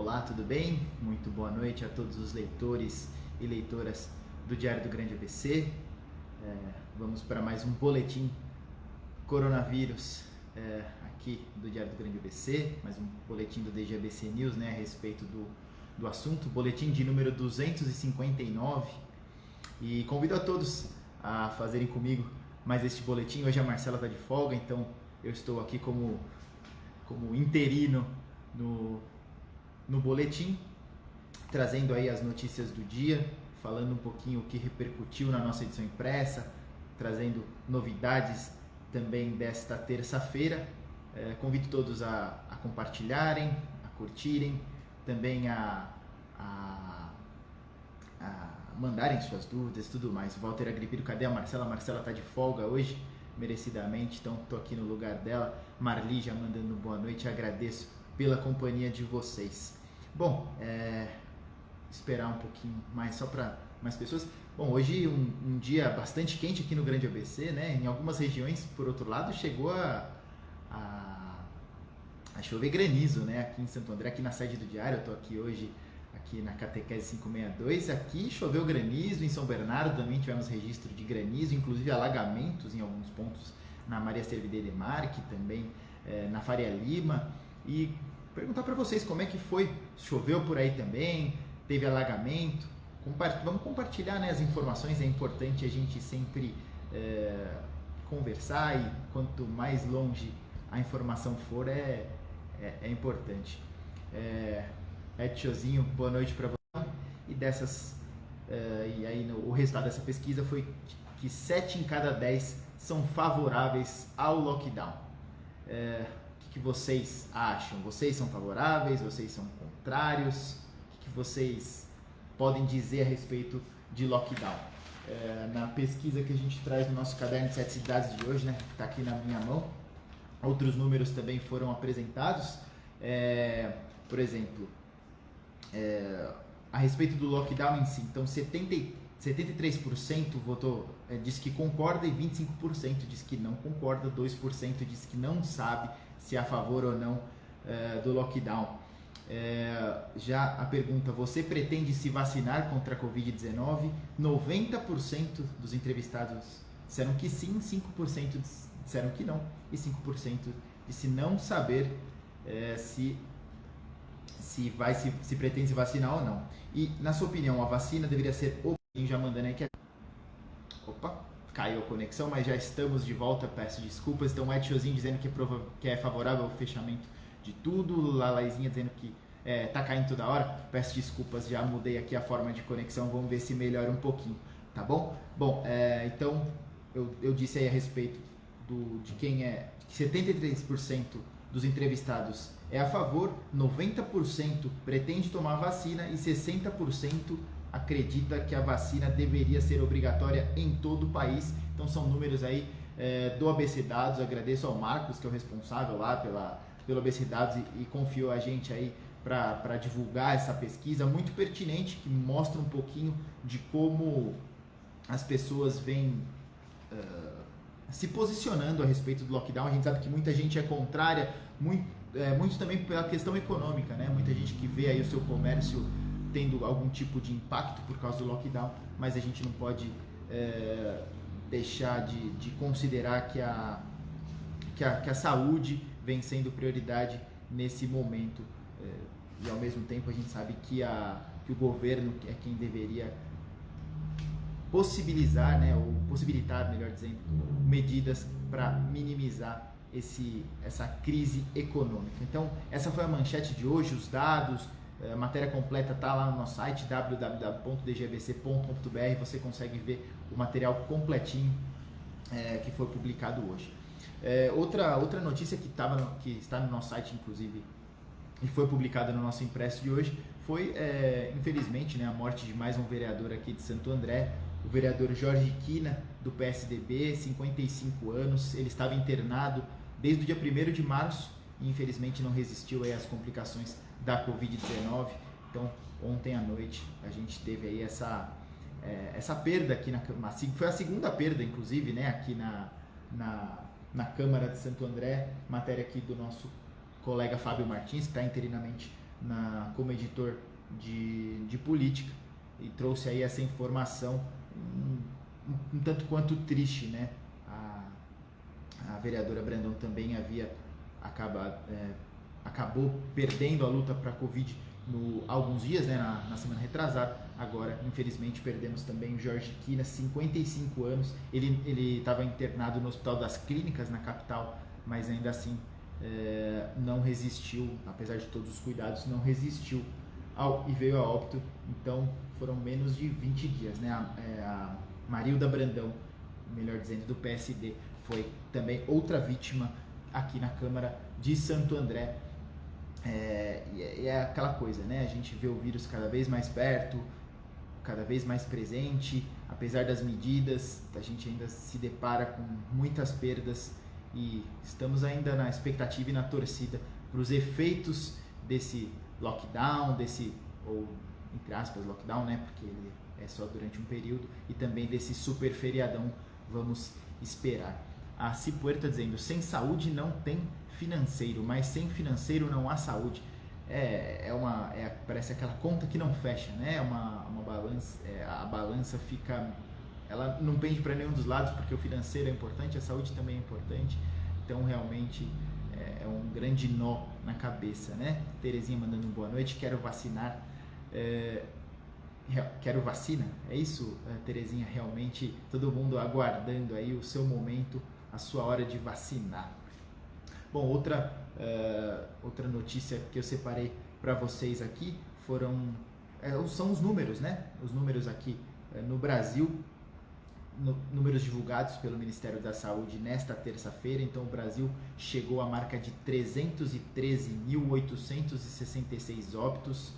Olá, tudo bem? Muito boa noite a todos os leitores e leitoras do Diário do Grande ABC. Vamos para mais um boletim coronavírus aqui do Diário do Grande ABC, mais um boletim do DGABC News, a respeito do assunto, boletim de número 259, e convido a todos a fazerem comigo mais este boletim. Hoje a Marcela está de folga, então eu estou aqui como interino no boletim, trazendo aí as notícias do dia, falando um pouquinho o que repercutiu na nossa edição impressa, trazendo novidades também desta terça-feira. Convido todos a compartilharem, a curtirem, também a mandarem suas dúvidas e tudo mais. Walter Agripino, cadê a Marcela? A Marcela está de folga hoje, merecidamente, então estou aqui no lugar dela. Marli já mandando boa noite, agradeço pela companhia de vocês. Bom, esperar um pouquinho mais só para mais pessoas. Bom, hoje um dia bastante quente aqui no Grande ABC, Em algumas regiões, por outro lado, chegou a chover granizo, Aqui em Santo André, aqui na sede do Diário, eu estou aqui hoje, aqui na Catequese 562, aqui choveu granizo. Em São Bernardo também tivemos registro de granizo, inclusive alagamentos em alguns pontos na Maria Servidei de Marque, também na Faria Lima. E perguntar para vocês como é que foi, choveu por aí também, teve alagamento, vamos compartilhar as informações. É importante a gente sempre conversar, e quanto mais longe a informação for, é importante. Edchozinho, boa noite para você. E e aí o resultado dessa pesquisa foi que 7 em cada 10 são favoráveis ao lockdown. O que vocês acham? Vocês são favoráveis? Vocês são contrários? O que vocês podem dizer a respeito de lockdown? Na pesquisa que a gente traz no nosso caderno de 7 cidades de hoje, que está aqui na minha mão, outros números também foram apresentados. Por exemplo, a respeito do lockdown em si, então 73% votou, disse que concorda, e 25% disse que não concorda, 2% disse que não sabe se é a favor ou não do lockdown. Já a pergunta: você pretende se vacinar contra a Covid-19? 90% dos entrevistados disseram que sim, 5% disseram que não, e 5% disse não saber se pretende se vacinar ou não. E, na sua opinião, a vacina deveria ser já mandando aí que caiu a conexão, mas já estamos de volta, peço desculpas. Então, o Edchozinho dizendo que é favorável ao fechamento de tudo, Lalaizinha dizendo que tá caindo toda hora, peço desculpas, já mudei aqui a forma de conexão, vamos ver se melhora um pouquinho, tá bom? Bom, então, eu disse aí a respeito de quem que 73% dos entrevistados é a favor, 90% pretende tomar vacina e 60% acredita que a vacina deveria ser obrigatória em todo o país. Então são números aí do ABC Dados. Agradeço ao Marcos, que é o responsável lá pelo ABC Dados, e confiou a gente aí para divulgar essa pesquisa muito pertinente, que mostra um pouquinho de como as pessoas vêm se posicionando a respeito do lockdown. A gente sabe que muita gente é contrária, muito também pela questão econômica, Muita gente que vê aí o seu comércio tendo algum tipo de impacto por causa do lockdown, mas a gente não pode deixar de considerar que a saúde vem sendo prioridade nesse momento, e ao mesmo tempo a gente sabe que o governo é quem deveria possibilitar, melhor dizendo, medidas para minimizar essa crise econômica. Então, essa foi a manchete de hoje, os dados. A matéria completa está lá no nosso site, www.dgabc.com.br. Você consegue ver o material completinho que foi publicado hoje. Outra notícia que está no nosso site, inclusive, e foi publicada no nosso impresso de hoje, foi, infelizmente, a morte de mais um vereador aqui de Santo André, o vereador Jorge Quina, do PSDB, 55 anos. Ele estava internado desde o dia 1º de março e, infelizmente, não resistiu aí às complicações da Covid-19. Então, ontem à noite a gente teve aí essa perda aqui foi a segunda perda, inclusive, aqui na Câmara de Santo André. Matéria aqui do nosso colega Fábio Martins, que está interinamente como editor de política, e trouxe aí essa informação um tanto quanto triste, né? A vereadora Brandão também acabou perdendo a luta para a Covid alguns dias, né, na semana retrasada. Agora, infelizmente, perdemos também o Jorge Quina, 55 anos. Ele estava internado no Hospital das Clínicas, na capital, mas ainda assim não resistiu, apesar de todos os cuidados, não resistiu e veio a óbito. Então, foram menos de 20 dias, né? A Marilda Brandão, melhor dizendo, do PSD, foi também outra vítima aqui na Câmara de Santo André. E é aquela coisa, né? A gente vê o vírus cada vez mais perto, cada vez mais presente. Apesar das medidas, a gente ainda se depara com muitas perdas e estamos ainda na expectativa e na torcida para os efeitos desse lockdown, ou entre aspas lockdown, né? Porque ele é só durante um período, e também desse super feriadão. Vamos esperar. A Cipuerta dizendo: sem saúde não tem financeiro, mas sem financeiro não há saúde. Parece aquela conta que não fecha, né? Uma balança, a balança fica, ela não pende para nenhum dos lados, porque o financeiro é importante, a saúde também é importante. Então realmente é um grande nó na cabeça, né? Terezinha mandando boa noite, quero vacinar. Quero vacina, é isso, Terezinha? Realmente todo mundo aguardando aí o seu momento, a sua hora de vacinar. Bom, outra notícia que eu separei para vocês aqui são os números, né? Os números aqui no Brasil, números divulgados pelo Ministério da Saúde nesta terça-feira. Então, o Brasil chegou à marca de 313.866 óbitos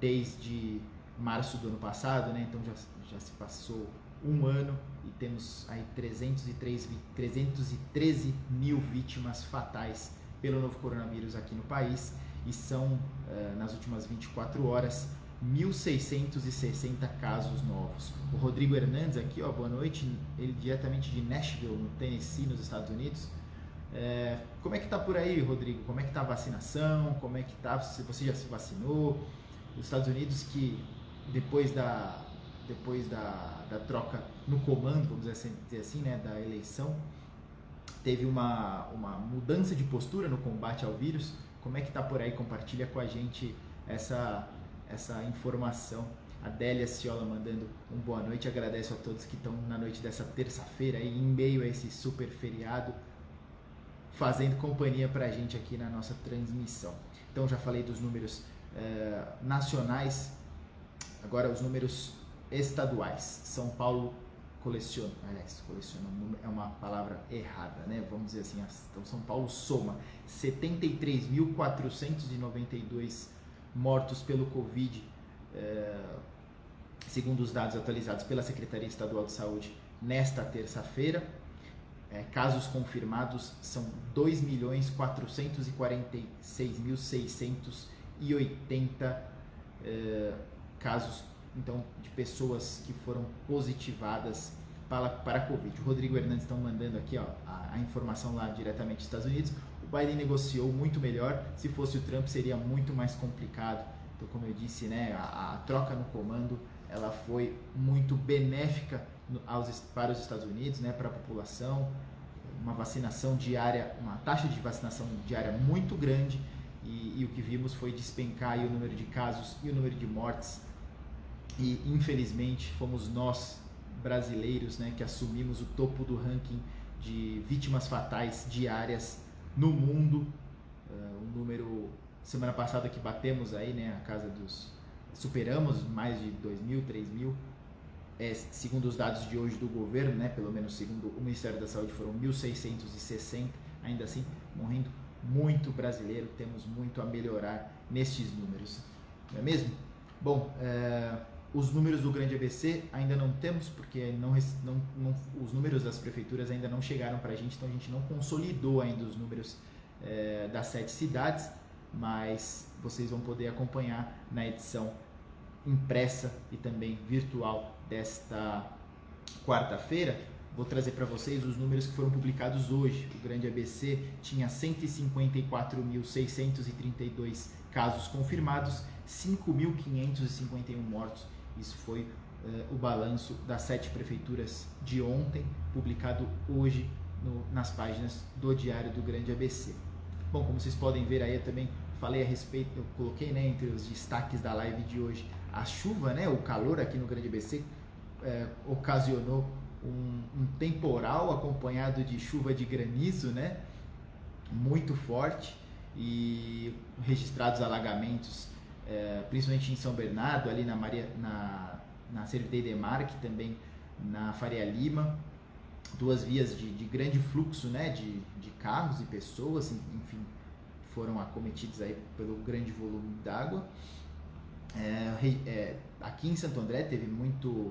desde março do ano passado, né? Então já se passou um ano e temos aí 313 mil vítimas fatais pelo novo coronavírus aqui no país, e são, nas últimas 24 horas, 1.660 casos novos. O Rodrigo Hernandes aqui, ó, boa noite, ele diretamente de Nashville, no Tennessee, nos Estados Unidos. Como é que tá por aí, Rodrigo? Como é que tá a vacinação? Como é que tá? Você já se vacinou? Os Estados Unidos, que depois da troca no comando, vamos dizer assim, né, da eleição, teve uma mudança de postura no combate ao vírus. Como é que tá por aí? Compartilha com a gente essa informação. A Délia Ciola mandando um boa noite. Agradeço a todos que estão na noite dessa terça-feira, aí, em meio a esse super feriado, fazendo companhia pra gente aqui na nossa transmissão. Então, já falei dos números nacionais. Agora os números estaduais. São Paulo coleciona é uma palavra errada, né? Vamos dizer assim. Então, São Paulo soma 73.492 mortos pelo Covid, segundo os dados atualizados pela Secretaria Estadual de Saúde nesta terça-feira. Casos confirmados são 2.446.680 casos, então, de pessoas que foram positivadas para a Covid. O Rodrigo Hernandes estão mandando aqui, ó, a informação lá diretamente dos Estados Unidos. O Biden negociou muito melhor. Se fosse o Trump, seria muito mais complicado. Então, como eu disse, né, a troca no comando, ela foi muito benéfica para os Estados Unidos, né, para a população. Uma vacinação diária, uma taxa de vacinação diária muito grande, e o que vimos foi despencar aí o número de casos e o número de mortes. E infelizmente fomos nós, brasileiros, né, que assumimos o topo do ranking de vítimas fatais diárias no mundo. Um número, semana passada, que batemos aí, né, a casa superamos mais de 2.000, 3.000, segundo os dados de hoje do governo, né, pelo menos segundo o Ministério da Saúde, foram 1.660, ainda assim morrendo muito brasileiro. Temos muito a melhorar nestes números, não é mesmo? Bom, os números do Grande ABC ainda não temos, porque os números das prefeituras ainda não chegaram para a gente, então a gente não consolidou ainda os números das 7 cidades, mas vocês vão poder acompanhar na edição impressa e também virtual desta quarta-feira. Vou trazer para vocês os números que foram publicados hoje. O Grande ABC tinha 154.632 casos confirmados, 5.551 mortos. Isso foi o balanço das 7 prefeituras de ontem, publicado hoje nas páginas do Diário do Grande ABC. Bom, como vocês podem ver aí, eu também falei a respeito, eu coloquei, né, entre os destaques da live de hoje, a chuva, né, o calor aqui no Grande ABC ocasionou um temporal acompanhado de chuva de granizo, né, muito forte, e registrados alagamentos, principalmente em São Bernardo, ali na Cervidei Demarque, também na Faria Lima, 2 vias de grande fluxo, né, de carros e pessoas, enfim, foram acometidos aí pelo grande volume d'água. Aqui em Santo André teve muito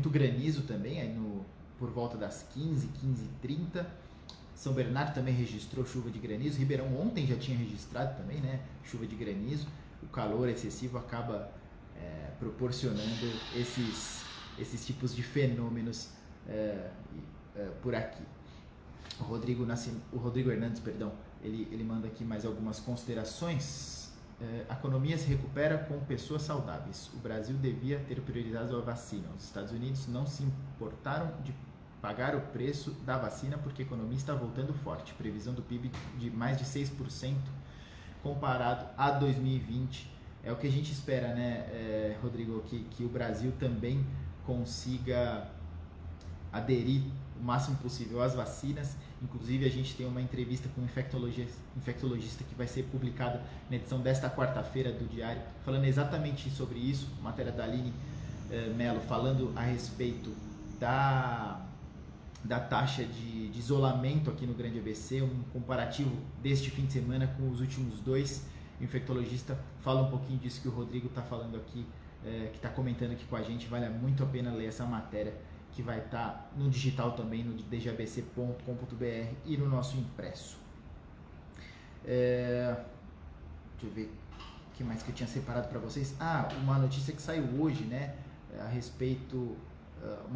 granizo também, aí por volta das 15h30. São Bernardo também registrou chuva de granizo. Ribeirão ontem já tinha registrado também, né, chuva de granizo. O calor excessivo acaba proporcionando esses tipos de fenômenos por aqui. O Rodrigo Hernandes, ele manda aqui mais algumas considerações. A economia se recupera com pessoas saudáveis. O Brasil devia ter priorizado a vacina. Os Estados Unidos não se importaram de pagar o preço da vacina porque a economia está voltando forte. Previsão do PIB de mais de 6% comparado a 2020. É o que a gente espera, né, Rodrigo, que o Brasil também consiga aderir o máximo possível às vacinas. Inclusive, a gente tem uma entrevista com um infectologista que vai ser publicada na edição desta quarta-feira do Diário, falando exatamente sobre isso. Matéria da Aline Mello, falando a respeito da taxa de isolamento aqui no Grande ABC, um comparativo deste fim de semana com os últimos 2. O infectologista fala um pouquinho disso que o Rodrigo está falando aqui, que está comentando aqui com a gente. Vale muito a pena ler essa matéria, que vai estar no digital também, no dgbc.com.br e no nosso impresso. Deixa eu ver o que mais que eu tinha separado para vocês. Uma notícia que saiu hoje, né, a respeito,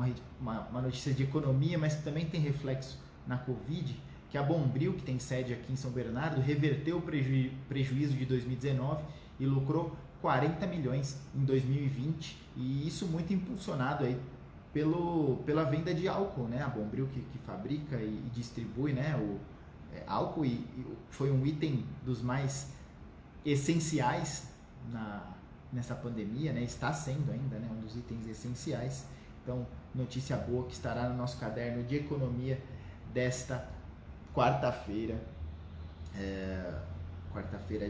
uma notícia de economia, mas que também tem reflexo na Covid, que a Bombril, que tem sede aqui em São Bernardo, reverteu o prejuízo de 2019 e lucrou 40 milhões em 2020, e isso muito impulsionado aí pela venda de álcool, né? A Bombril que fabrica e distribui, né, álcool, e foi um item dos mais essenciais nessa pandemia, né? Está sendo ainda, né, um dos itens essenciais. Então, notícia boa que estará no nosso caderno de economia desta quarta-feira,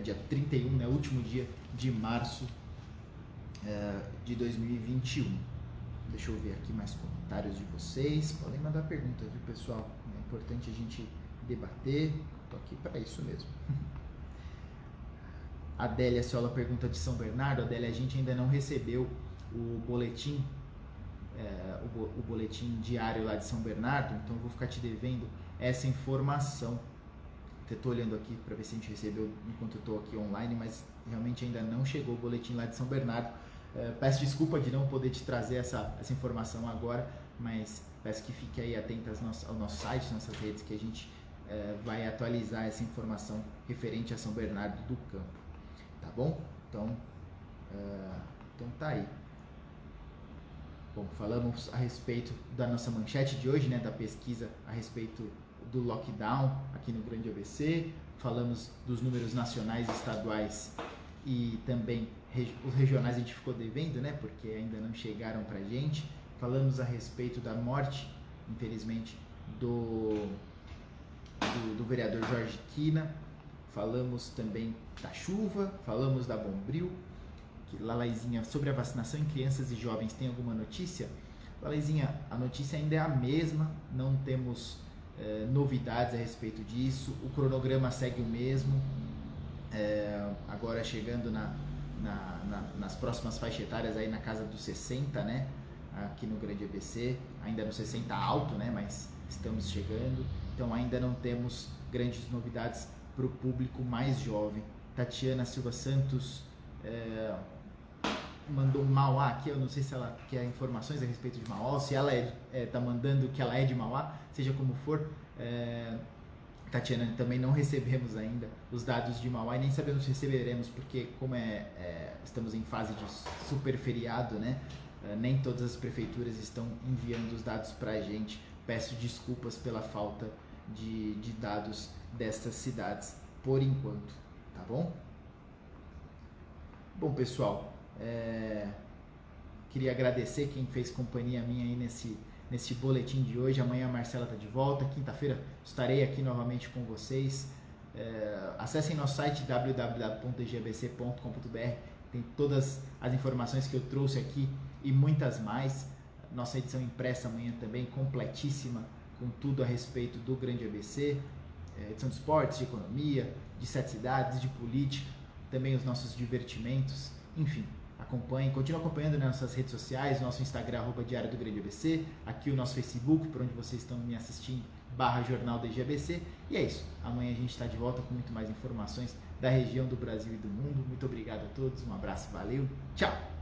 dia 31, né, último dia de março de 2021. Deixa eu ver aqui mais comentários de vocês. Podem mandar perguntas, viu, pessoal? É importante a gente debater. Estou aqui para isso mesmo. A Adélia Ciola pergunta de São Bernardo. Adélia, a gente ainda não recebeu o boletim, o boletim diário lá de São Bernardo, então eu vou ficar te devendo essa informação. Estou olhando aqui para ver se a gente recebeu enquanto eu estou aqui online, mas realmente ainda não chegou o boletim lá de São Bernardo. Peço desculpa de não poder te trazer essa informação agora, mas peço que fique aí atento ao nosso site, nossas redes, que a gente vai atualizar essa informação referente a São Bernardo do Campo, tá bom? Então tá aí. Bom, falamos a respeito da nossa manchete de hoje, né, da pesquisa a respeito do lockdown aqui no Grande ABC, falamos dos números nacionais e estaduais, e também os regionais a gente ficou devendo, né, porque ainda não chegaram pra gente. Falamos a respeito da morte, infelizmente, do vereador Jorge Quina, falamos também da chuva, falamos da Bombril. Lalaizinha, sobre a vacinação em crianças e jovens, tem alguma notícia? Lalaizinha, a notícia ainda é a mesma, não temos novidades a respeito disso, o cronograma segue o mesmo, agora chegando nas próximas faixas etárias, aí na casa dos 60, né, aqui no Grande ABC, ainda no 60 alto, né, mas estamos chegando, então ainda não temos grandes novidades para o público mais jovem. Tatiana Silva Santos mandou Mauá aqui, eu não sei se ela quer informações a respeito de Mauá, ou se ela tá mandando que ela é de Mauá, seja como for. Tatiana, também não recebemos ainda os dados de Mauá e nem sabemos se receberemos, porque como estamos em fase de super feriado, né? Nem todas as prefeituras estão enviando os dados para a gente. Peço desculpas pela falta de dados dessas cidades por enquanto, tá bom? Bom, pessoal, queria agradecer quem fez companhia minha aí nesse boletim de hoje. Amanhã a Marcela está de volta, quinta-feira estarei aqui novamente com vocês. Acessem nosso site www.gbc.com.br, tem todas as informações que eu trouxe aqui e muitas mais. Nossa edição impressa amanhã também, completíssima, com tudo a respeito do Grande ABC, edição de esportes, de economia, de 7 cidades, de política, também os nossos divertimentos, enfim. Acompanhem, continuem acompanhando nas nossas redes sociais, nosso Instagram, @Diário do Grande ABC, aqui o nosso Facebook, por onde vocês estão me assistindo, /Jornal DGABC. E é isso, amanhã a gente está de volta com muito mais informações da região, do Brasil e do mundo. Muito obrigado a todos, um abraço, valeu, tchau!